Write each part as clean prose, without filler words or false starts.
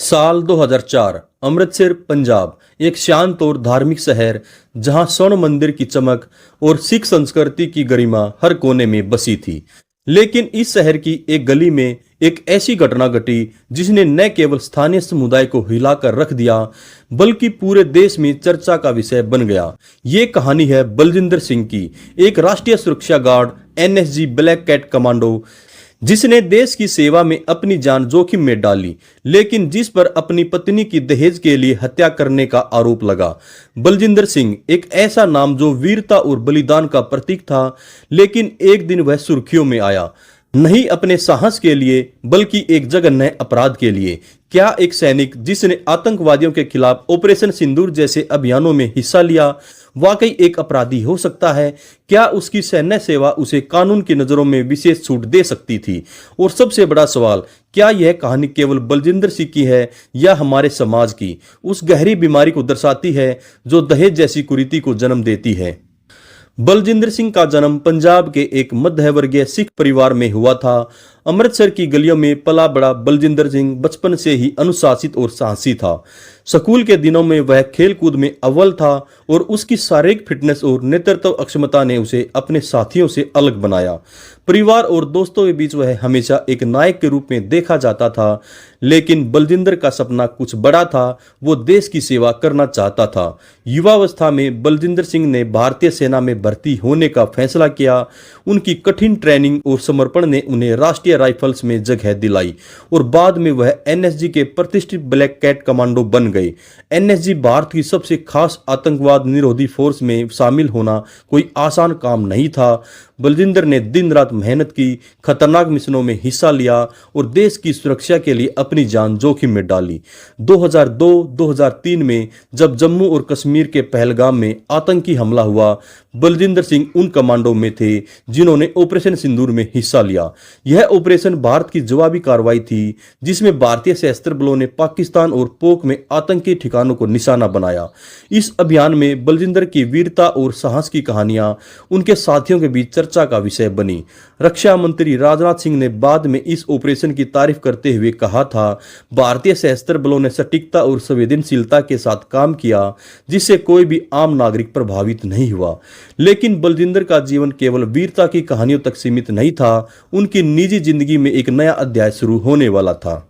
साल 2004 अमृतसर पंजाब एक शांत और धार्मिक शहर जहां स्वर्ण मंदिर की चमक और सिख संस्कृति की गरिमा हर कोने में बसी थी। लेकिन इस शहर की एक गली में एक ऐसी घटना घटी जिसने न केवल स्थानीय समुदाय को हिलाकर रख दिया बल्कि पूरे देश में चर्चा का विषय बन गया। ये कहानी है बलजिंदर सिंह की, एक राष्ट्रीय सुरक्षा guard NSG black cat commando जिसने देश की सेवा में अपनी जान जोखिम में डाली, लेकिन जिस पर अपनी पत्नी की दहेज के लिए हत्या करने का आरोप लगा। बलजिंदर सिंह एक ऐसा नाम जो वीरता और बलिदान का प्रतीक था, लेकिन एक दिन वह सुर्खियों में आया, नहीं अपने साहस के लिए बल्कि एक जघन्य अपराध के लिए। क्या एक सैनिक जिसने आतंकवादियों के खिलाफ ऑपरेशन सिंदूर जैसे अभियानों में हिस्सा लिया वाकई एक अपराधी हो सकता है? क्या उसकी सैन्य सेवा उसे कानून की नजरों में विशेष छूट दे सकती थी? और सबसे बड़ा सवाल, क्या यह कहानी केवल बलजिंदर सिंह की है या हमारे समाज की उस गहरी बीमारी को दर्शाती है जो दहेज जैसी कुरीति को जन्म देती है? बलजिंदर सिंह का जन्म पंजाब के एक मध्यवर्गीय सिख परिवार में हुआ था। अमृतसर की गलियों में पला बड़ा बलजिंदर सिंह बचपन से ही अनुशासित और साहसी था। स्कूल के दिनों में वह खेलकूद में अव्वल था और उसकी शारीरिक फिटनेस और नेतृत्व अक्षमता ने उसे अपने साथियों से अलग बनाया। परिवार और दोस्तों के बीच वह हमेशा एक नायक के रूप में देखा जाता था, लेकिन बलजिंदर का सपना कुछ बड़ा था। वो देश की सेवा करना चाहता था। युवावस्था में बलजिंदर सिंह ने भारतीय सेना में भर्ती होने का फैसला किया। उनकी कठिन ट्रेनिंग और समर्पण ने उन्हें राष्ट्रीय राइफल्स में जगह दिलाई और बाद में वह एनएसजी के प्रतिष्ठित ब्लैक कैट कमांडो बन गए। एनएसजी भारत की सबसे खास आतंकवाद निरोधी फोर्स में शामिल होना कोई आसान काम नहीं था। बलजिंदर ने दिन रात मेहनत की, खतरनाक मिशनों में हिस्सा लिया और देश की सुरक्षा के लिए अपनी जान जोखिम में डाली। 2002-2003 में जब जम्मू और कश्मीर के पहलगाम में आतंकी हमला हुआ, बलजिंदर सिंह उन कमांडो में थे जिन्होंने ऑपरेशन सिंदूर में हिस्सा लिया। यह ऑपरेशन भारत की जवाबी कार्रवाई थी जिसमें भारतीय सशस्त्र बलों ने पाकिस्तान और पोक में आतंकी ठिकानों को निशाना बनाया। इस अभियान में बलजिंदर की वीरता और साहस की कहानियां उनके साथियों के बीच चर्चा का विषय बनी। रक्षा मंत्री राजनाथ सिंह ने बाद में इस ऑपरेशन की तारीफ करते हुए कहा था, भारतीय सशस्त्र बलों ने सटीकता और संवेदनशीलता के साथ काम किया जिससे कोई भी आम नागरिक प्रभावित नहीं हुआ। लेकिन बलजिंदर का जीवन केवल वीरता की कहानियों तक सीमित नहीं था। उनकी निजी जिंदगी में एक नया अध्याय शुरू होने वाला था।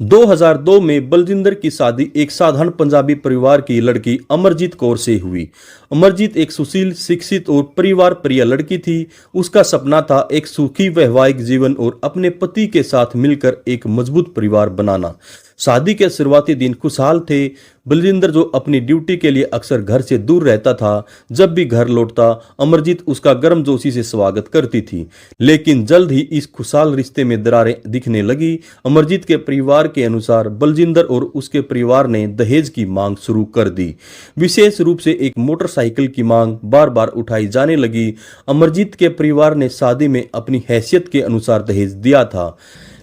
2002 में बलजिंदर की शादी एक साधारण पंजाबी परिवार की लड़की अमरजीत कौर से हुई। अमरजीत एक सुशील, शिक्षित और परिवार प्रिय लड़की थी। उसका सपना था एक सुखी वैवाहिक जीवन और अपने पति के साथ मिलकर एक मजबूत परिवार बनाना। शादी के शुरुआती दिन खुशहाल थे। बलजिंदर जो अपनी ड्यूटी के लिए अक्सर घर से दूर रहता था, जब भी घर लौटता अमरजीत उसका गर्मजोशी से स्वागत करती थी। लेकिन जल्द ही इस खुशहाल रिश्ते में दरारें दिखने लगी। अमरजीत के परिवार के अनुसार बलजिंदर और उसके परिवार ने दहेज की मांग शुरू कर दी। विशेष रूप से एक मोटरसाइकिल की मांग बार बार उठाई जाने लगी। अमरजीत के परिवार ने शादी में अपनी हैसियत के अनुसार दहेज दिया था,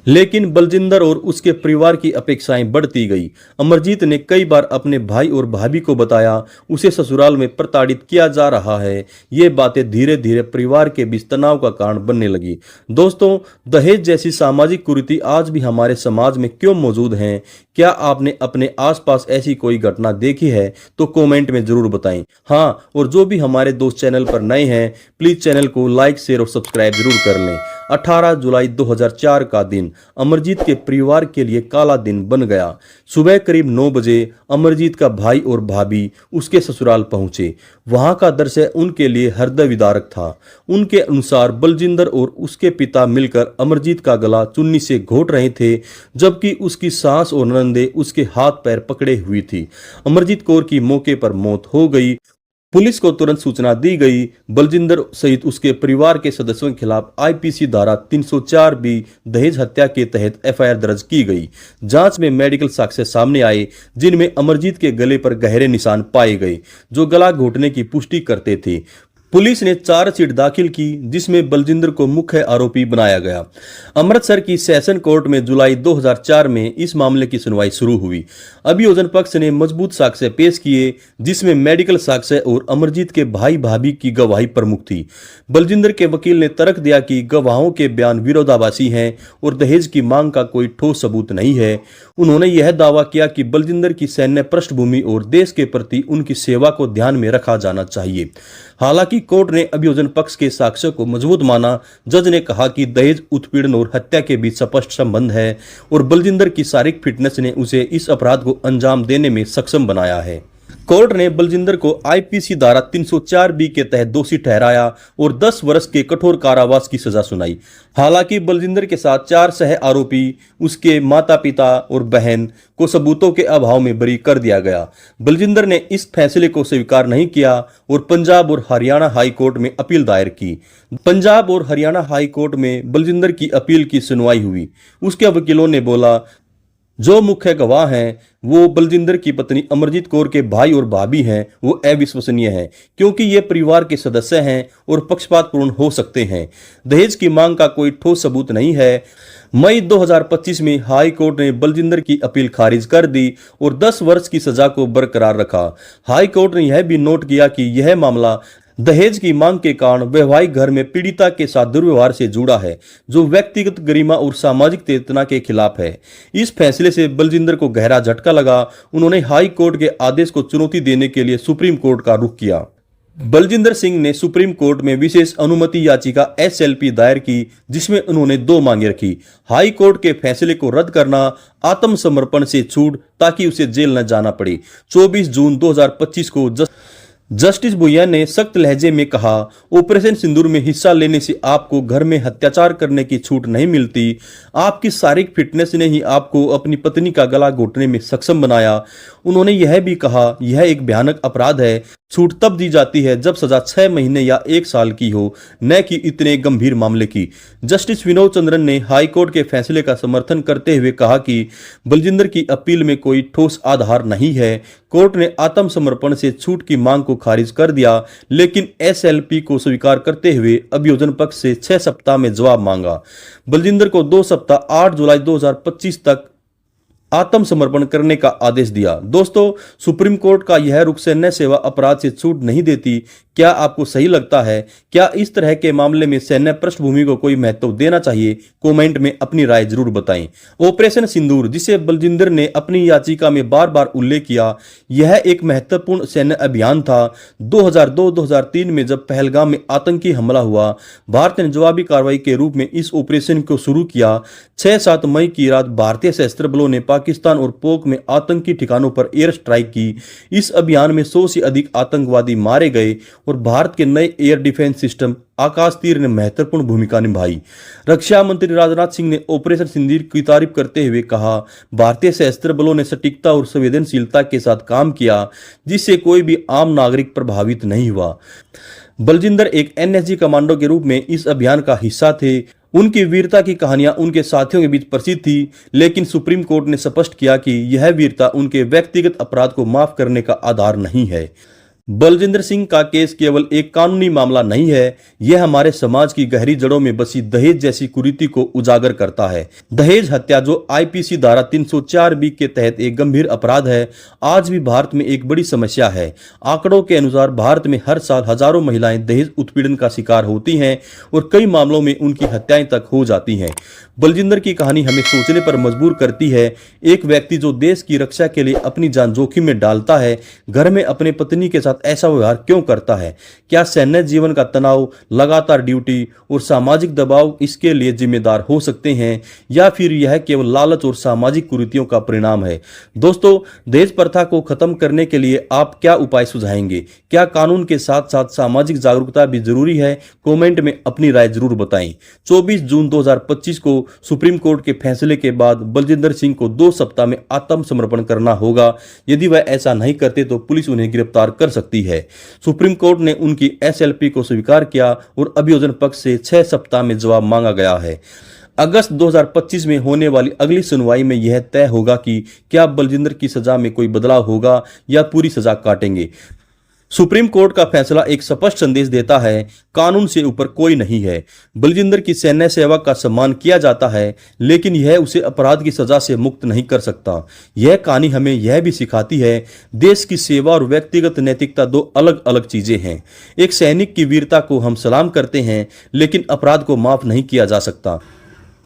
लेकिन बलजिंदर और उसके परिवार की अपेक्षाएं बढ़ती गई। अमरजीत ने कई बार अपने भाई और भाभी को बताया उसे ससुराल में प्रताड़ित किया जा रहा है। ये बातें धीरे धीरे परिवार के बीच तनाव का कारण बनने लगी। दोस्तों, दहेज जैसी सामाजिक कुरीति आज भी हमारे समाज में क्यों मौजूद हैं? क्या आपने अपने आसपास ऐसी कोई घटना देखी है तो कमेंट में जरूर बताएं। हाँ, और जो भी हमारे दोस्त चैनल पर नए हैं प्लीज चैनल को लाइक, शेयर और सब्सक्राइब जरूर कर लें। 18 जुलाई 2004 का दिन अमरजीत के परिवार के लिए काला दिन बन गया। सुबह करीब 9 बजे अमरजीत का भाई और भाभी उसके ससुराल पहुंचे। वहां का दृश्य उनके लिए हृदय विदारक था। उनके अनुसार बलजिंदर और उसके पिता मिलकर अमरजीत का गला चुन्नी से घोट रहे थे, जबकि उसकी सास और ननंदे उसके हाथ पैर पकड़े हुई थी। अमरजीत कौर की मौके पर मौत हो गई। पुलिस को तुरंत सूचना दी गई। बलजिंदर सहित उसके परिवार के सदस्यों के खिलाफ आईपीसी धारा 304 बी दहेज हत्या के तहत एफआईआर दर्ज की गई। जांच में मेडिकल साक्ष्य सामने आए जिनमें अमरजीत के गले पर गहरे निशान पाए गए जो गला घोटने की पुष्टि करते थे। पुलिस ने चार्जशीट दाखिल की जिसमें बलजिंदर को मुख्य आरोपी बनाया गया। अमृतसर की सेशन कोर्ट में जुलाई 2004 में इस मामले की सुनवाई शुरू हुई। अभियोजन पक्ष ने मजबूत साक्ष्य पेश किए जिसमें मेडिकल साक्ष्य और अमरजीत के भाई भाभी की गवाही प्रमुख थी। बलजिंदर के वकील ने तर्क दिया कि गवाहों के बयान विरोधाभासी हैं और दहेज की मांग का कोई ठोस सबूत नहीं है। उन्होंने यह दावा किया कि बलजिंदर की सैन्य पृष्ठभूमि और देश के प्रति उनकी सेवा को ध्यान में रखा जाना चाहिए। हालांकि कोर्ट ने अभियोजन पक्ष के साक्ष्य को मजबूत माना। जज ने कहा कि दहेज उत्पीड़न और हत्या के बीच स्पष्ट संबंध है और बलजिंदर की शारीरिक फिटनेस ने उसे इस अपराध को अंजाम देने में सक्षम बनाया है। कोर्ट ने बलजिंदर को आईपीसी धारा 304 बी के तहत दोषी ठहराया और 10 वर्ष के कठोर कारावास की सजा सुनाई। हालांकि बलजिंदर के साथ 4 सह आरोपी, उसके माता पिता और बहन को सबूतों के अभाव में बरी कर दिया गया। बलजिंदर ने इस फैसले को स्वीकार नहीं किया और पंजाब और हरियाणा हाई कोर्ट में अपील दायर की। पंजाब और हरियाणा हाई कोर्ट में बलजिंदर की अपील की सुनवाई हुई। उसके वकीलों ने बोला जो मुख्य गवाह हैं वो बलजिंदर की पत्नी अमरजीत कौर के भाई और भाभी हैं वो अविश्वसनीय हैं क्योंकि ये परिवार के सदस्य हैं और पक्षपातपूर्ण हो सकते हैं। दहेज की मांग का कोई ठोस सबूत नहीं है। मई 2025 में हाई कोर्ट ने बलजिंदर की अपील खारिज कर दी और 10 वर्ष की सजा को बरकरार रखा। हाई कोर्ट ने यह भी नोट किया कि यह मामला दहेज की मांग के कारण वैवाहिक घर में पीड़िता के साथ दुर्व्यवहार से जुड़ा है जो व्यक्तिगत गरिमा और सामाजिक चेतना के खिलाफ है। इस फैसले से बलजिंदर को गहरा झटका लगा। उन्होंने हाई कोर्ट के आदेश को चुनौती देने के लिए सुप्रीम कोर्ट का रुख किया। बलजिंदर सिंह ने सुप्रीम कोर्ट में विशेष अनुमति याचिका SLP दायर की जिसमें उन्होंने 2 मांगे रखी। हाई कोर्ट के फैसले को रद्द करना, आत्मसमर्पण से छूट ताकि उसे जेल न जाना पड़े। 24 जून 2025 को जस्टिस भुइयां ने सख्त लहजे में कहा, ऑपरेशन सिंदूर में हिस्सा लेने से आपको घर में अत्याचार करने की छूट नहीं मिलती। आपकी शारीरिक फिटनेस ने ही आपको अपनी पत्नी का गला घोटने में सक्षम बनाया। उन्होंने यह भी कहा यह एक भयानक अपराध है। छूट तब दी जाती है जब सजा 6 महीने या 1 साल की हो, न कि इतने गंभीर मामले की। जस्टिस विनोद चंद्रन ने हाई कोर्ट के फैसले का समर्थन करते हुए कहा कि बलजिंदर की अपील में कोई ठोस आधार नहीं है। कोर्ट ने आत्मसमर्पण से छूट की मांग को खारिज कर दिया लेकिन SLP को स्वीकार करते हुए अभियोजन पक्ष से 6 सप्ताह में जवाब मांगा। बलजिंदर को 2 सप्ताह 8 जुलाई 2025 तक आत्मसमर्पण करने का आदेश दिया। दोस्तों, सुप्रीम कोर्ट का यह रुख सैन्य सेवा अपराध से छूट नहीं देती। क्या आपको सही लगता है? क्या इस तरह के मामले में सैन्य पृष्ठभूमि को कोई महत्व देना चाहिए? कमेंट में अपनी राय जरूर बताएं। ऑपरेशन सिंदूर, जिसे बलजिंदर ने अपनी याचिका में बार बार उल्लेख किया, यह एक महत्वपूर्ण सैन्य अभियान था। 2002-2003 में जब पहलगाम में आतंकी हमला हुआ, भारत ने जवाबी कार्रवाई के रूप में इस ऑपरेशन को शुरू किया। 6-7 मई की रात भारतीय सशस्त्र बलों ने पाकिस्तान और पोक में आतंकी ठिकानों पर एयर स्ट्राइक की। इस अभियान में 100 से अधिक आतंकवादी मारे गए और भारत के नए एयर डिफेंस सिस्टम आकाश तीर ने महत्वपूर्ण भूमिका निभाई। रक्षा मंत्री राजनाथ सिंह ने ऑपरेशन सिंदूर की तारीफ करते हुए कहा, भारतीय सशस्त्र बलों ने सटीकता और संवेदनशीलता के साथ काम किया जिससे कोई भी आम नागरिक प्रभावित नहीं हुआ। बलजिंदर एक NSG कमांडो के रूप में इस अभियान का हिस्सा थे। उनकी वीरता की कहानियां उनके साथियों के बीच प्रसिद्ध थी, लेकिन सुप्रीम कोर्ट ने स्पष्ट किया कि यह वीरता उनके व्यक्तिगत अपराध को माफ करने का आधार नहीं है। बलजिंदर सिंह का केस केवल एक कानूनी मामला नहीं है, यह हमारे समाज की गहरी जड़ों में बसी दहेज जैसी कुरीति को उजागर करता है। दहेज हत्या, जो IPC धारा 304B के तहत एक गंभीर अपराध है, आज भी भारत में एक बड़ी समस्या है। आंकड़ों के अनुसार भारत में हर साल हजारों महिलाएं दहेज उत्पीड़न का शिकार होती हैं और कई मामलों में उनकी हत्याएं तक हो जाती हैं। बलजिंदर की कहानी हमें सोचने पर मजबूर करती है। एक व्यक्ति जो देश की रक्षा के लिए अपनी जान जोखिम में डालता है, घर में अपने पत्नी के साथ ऐसा व्यवहार क्यों करता है? क्या सैन्य जीवन का तनाव, लगातार ड्यूटी और सामाजिक दबाव इसके लिए जिम्मेदार हो सकते हैं, या फिर यह केवल लालच और सामाजिक कुरीतियों का परिणाम है? दोस्तों, दहेज प्रथा को खत्म करने के लिए आप क्या उपाय सुझाएंगे? क्या कानून के साथ साथ सामाजिक जागरूकता भी जरूरी है? कमेंट में अपनी राय जरूर बताएं। 24 जून 2025 को सुप्रीम कोर्ट के फैसले के बाद बलजिंदर सिंह को 2 सप्ताह में आत्मसमर्पण करना होगा। यदि वह ऐसा नहीं करते तो पुलिस उन्हें गिरफ्तार कर सकती है। सुप्रीम कोर्ट ने उनकी SLP को स्वीकार किया और अभियोजन पक्ष से 6 सप्ताह में जवाब मांगा गया है। अगस्त 2025 में होने वाली अगली सुनवाई में यह तय होगा कि क्या बलजिंदर की सजा में कोई बदलाव होगा या पूरी सजा काटेंगे। सुप्रीम कोर्ट का फैसला एक स्पष्ट संदेश देता है, कानून से ऊपर कोई नहीं है। बलजिंदर की सैन्य सेवा का सम्मान किया जाता है, लेकिन यह उसे अपराध की सजा से मुक्त नहीं कर सकता। यह कहानी हमें यह भी सिखाती है, देश की सेवा और व्यक्तिगत नैतिकता दो अलग अलग चीजें हैं। एक सैनिक की वीरता को हम सलाम करते हैं, लेकिन अपराध को माफ नहीं किया जा सकता।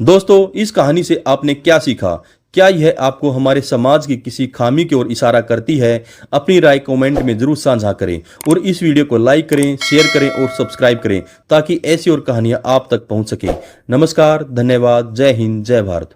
दोस्तों, इस कहानी से आपने क्या सीखा? क्या यह आपको हमारे समाज की किसी खामी की ओर इशारा करती है? अपनी राय कमेंट में जरूर साझा करें और इस वीडियो को लाइक करें, शेयर करें और सब्सक्राइब करें ताकि ऐसी और कहानियां आप तक पहुंच सके। नमस्कार, धन्यवाद, जय हिंद, जय भारत।